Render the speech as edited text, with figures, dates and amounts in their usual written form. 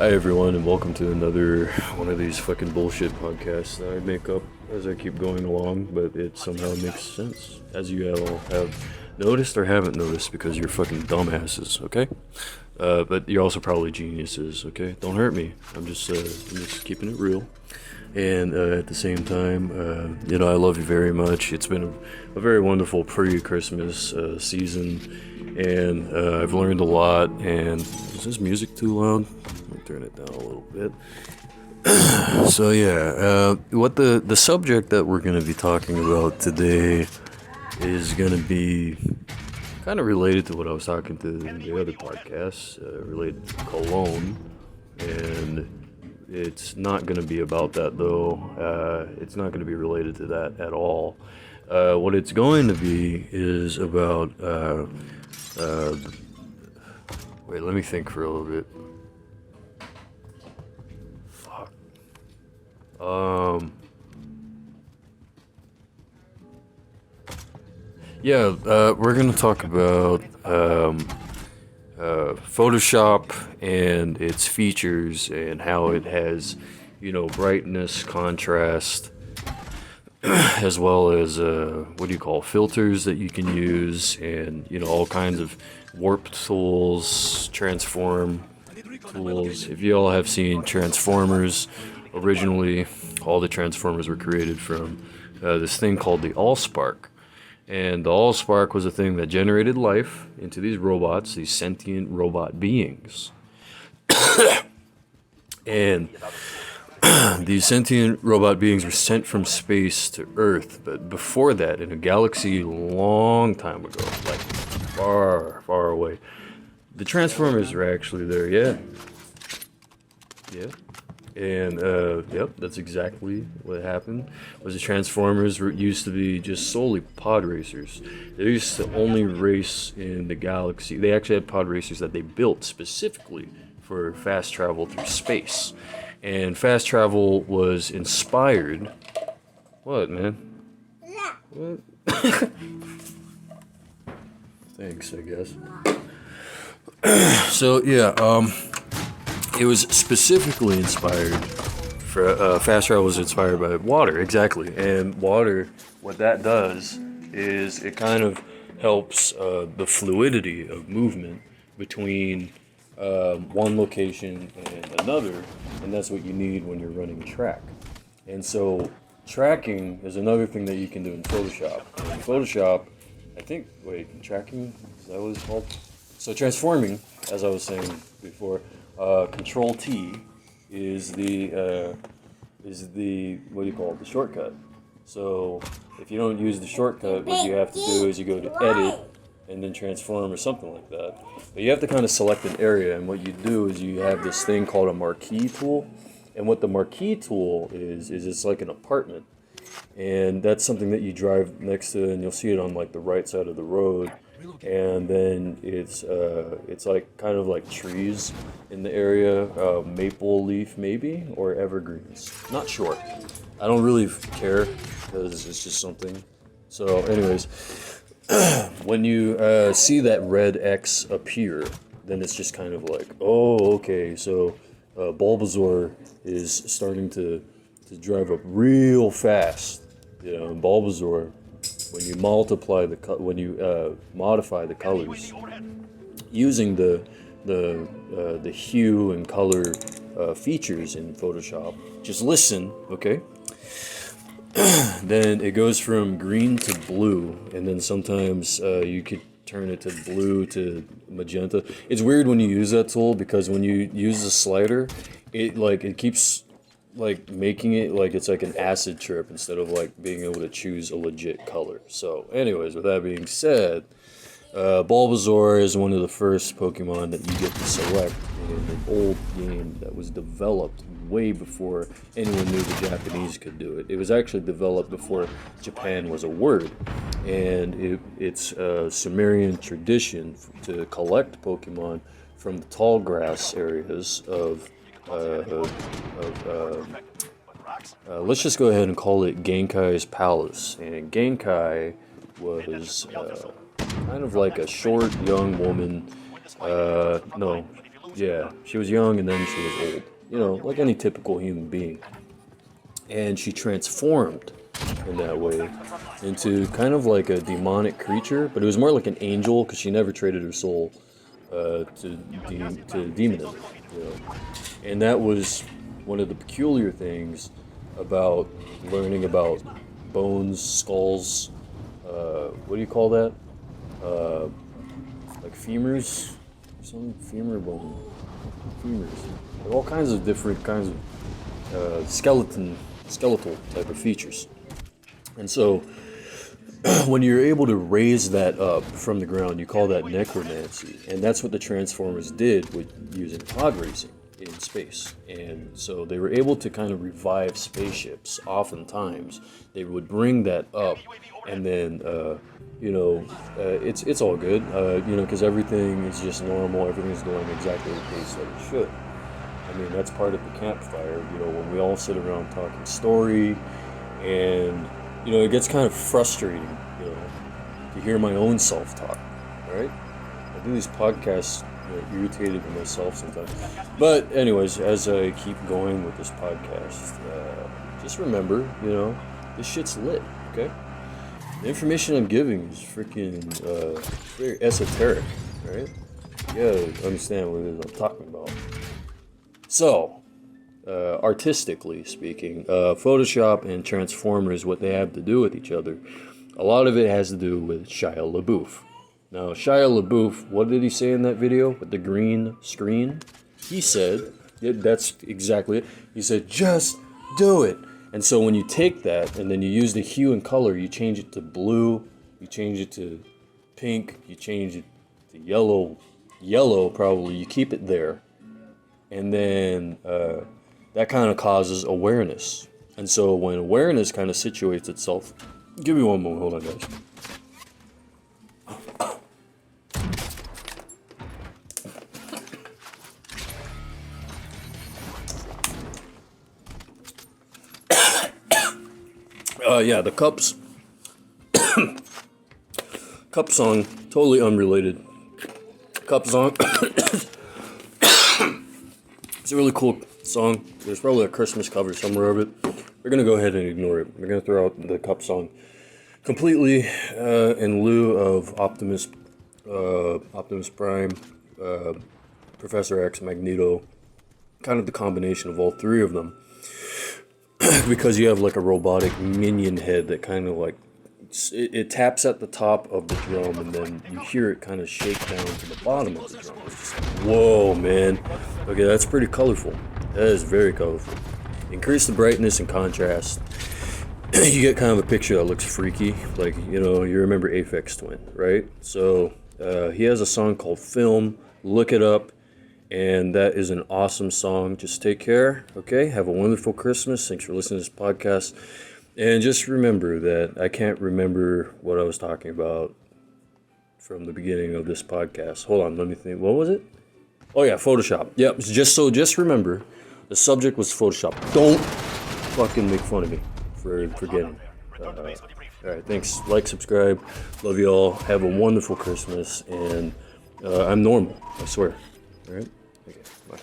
Hi everyone, and welcome to another one of these fucking bullshit podcasts that I make up as I keep going along, but it somehow makes sense, as you all have noticed or haven't noticed, because you're fucking dumbasses, okay? But you're also probably geniuses, okay? Don't hurt me. I'm just keeping it real. And at the same time, I love you very much. It's been a very wonderful pre-Christmas season, and I've learned a lot. And is this music too loud? Let me turn it down a little bit. So yeah, what the subject that we're going to be talking about today is going to be kind of related to what I was talking to the other podcasts, related to cologne, and it's not going to be about that though. It's not going to be related to that at all. What it's going to be is about. Wait, let me think for a little bit. Fuck. Yeah, we're gonna talk about Photoshop and its features and how it has, brightness, contrast, as well as filters that you can use, and all kinds of warp tools, transform tools. If you all have seen Transformers, originally all the Transformers were created from this thing called the Allspark. And the Allspark was a thing that generated life into these robots, these sentient robot beings. And these sentient robot beings were sent from space to Earth. But before that, in a galaxy a long time ago, like far, far away, the Transformers were actually there, yeah. Yeah. And, yep, that's exactly what happened. Was the Transformers used to be just solely pod racers. They used to only race in the galaxy. They actually had pod racers that they built specifically for fast travel through space. And fast travel was inspired... What, man? What? Thanks, I guess. So, yeah, it was specifically inspired for fast travel was inspired by water, exactly. And water, what that does is it kind of helps the fluidity of movement between one location and another, and that's what you need when you're running track. And so tracking is another thing that you can do in Photoshop. And in Photoshop, tracking, is that what it's called? So transforming, as I was saying before, Control T is the the shortcut. So if you don't use the shortcut, what you have to do is you go to edit and then transform or something like that. But you have to kind of select an area, and what you do is you have this thing called a marquee tool. And what the marquee tool is it's like an apartment, and that's something that you drive next to, and you'll see it on like the right side of the road. And then it's like kind of like trees in the area, maple leaf maybe, or evergreens. Not sure. I don't really care because it's just something. So, anyways, when you see that red X appear, then it's just kind of like, oh, okay. So Bulbasaur is starting to drive up real fast. And Bulbasaur, when you modify the colors using the hue and color features in Photoshop, just listen, okay? Then it goes from green to blue, and then sometimes you could turn it to blue to magenta. It's weird when you use that tool because when you use the slider, it keeps making it like it's like an acid trip instead of like being able to choose a legit color. So anyways, with that being said, Bulbasaur is one of the first Pokemon that you get to select in an old game that was developed way before anyone knew the Japanese could do it. It was actually developed before Japan was a word, and it's a Sumerian tradition to collect Pokemon from the tall grass areas of let's just go ahead and call it Genkai's palace. And Genkai was kind of like a short young woman. No, Yeah, she was young and then she was old. You know, like any typical human being. And she transformed in that way into kind of like a demonic creature, but it was more like an angel because she never traded her soul to demonism. You know? And that was one of the peculiar things about learning about bones, skulls. What do you call that? Like femurs, something femur bone, femurs. Like all kinds of different kinds of skeletal type of features. And so, when you're able to raise that up from the ground, you call that necromancy, and that's what the Transformers did with using pod racing in space. And so they were able to kind of revive spaceships. Oftentimes, they would bring that up, and then it's all good, because everything is just normal. Everything's going exactly the pace that it should. I mean, that's part of the campfire. When we all sit around talking story, and it gets kind of frustrating, to hear my own self-talk, right? I do these podcasts, irritated with myself sometimes. But anyways, as I keep going with this podcast, just remember, this shit's lit, okay? The information I'm giving is freaking very esoteric, right? You gotta understand what it is I'm talking about. So, artistically speaking, Photoshop and Transformers, what they have to do with each other, a lot of it has to do with Shia LaBeouf. Now, Shia LaBeouf, what did he say in that video with the green screen? He said, that's exactly it. He said, just do it. And so when you take that and then you use the hue and color, you change it to blue, you change it to pink, you change it to yellow probably, you keep it there. And then that kind of causes awareness. And so when awareness kind of situates itself, give me one moment, hold on guys. The Cup song, totally unrelated. Cup song. It's a really cool song. There's probably a Christmas cover somewhere of it. We're gonna go ahead and ignore it. We're gonna throw out the Cup song completely in lieu of Optimus Prime, Professor X, Magneto, kind of the combination of all three of them. Because you have like a robotic minion head that kind of like it taps at the top of the drum and then you hear it kind of shake down to the bottom of the drum. It's just like, whoa, man. Okay, that's pretty colorful. That is very colorful. Increase the brightness and contrast. You get kind of a picture that looks freaky. Like, you remember Aphex Twin, right? So he has a song called Film. Look it up. And that is an awesome song. Just take care, okay? Have a wonderful Christmas. Thanks for listening to this podcast. And just remember that I can't remember what I was talking about from the beginning of this podcast. Hold on, let me think. What was it? Oh yeah, Photoshop. Yep, just remember, the subject was Photoshop. Don't fucking make fun of me for forgetting. All right, thanks. Like, subscribe. Love you all. Have a wonderful Christmas. And I'm normal, I swear. All right? Okay, bye.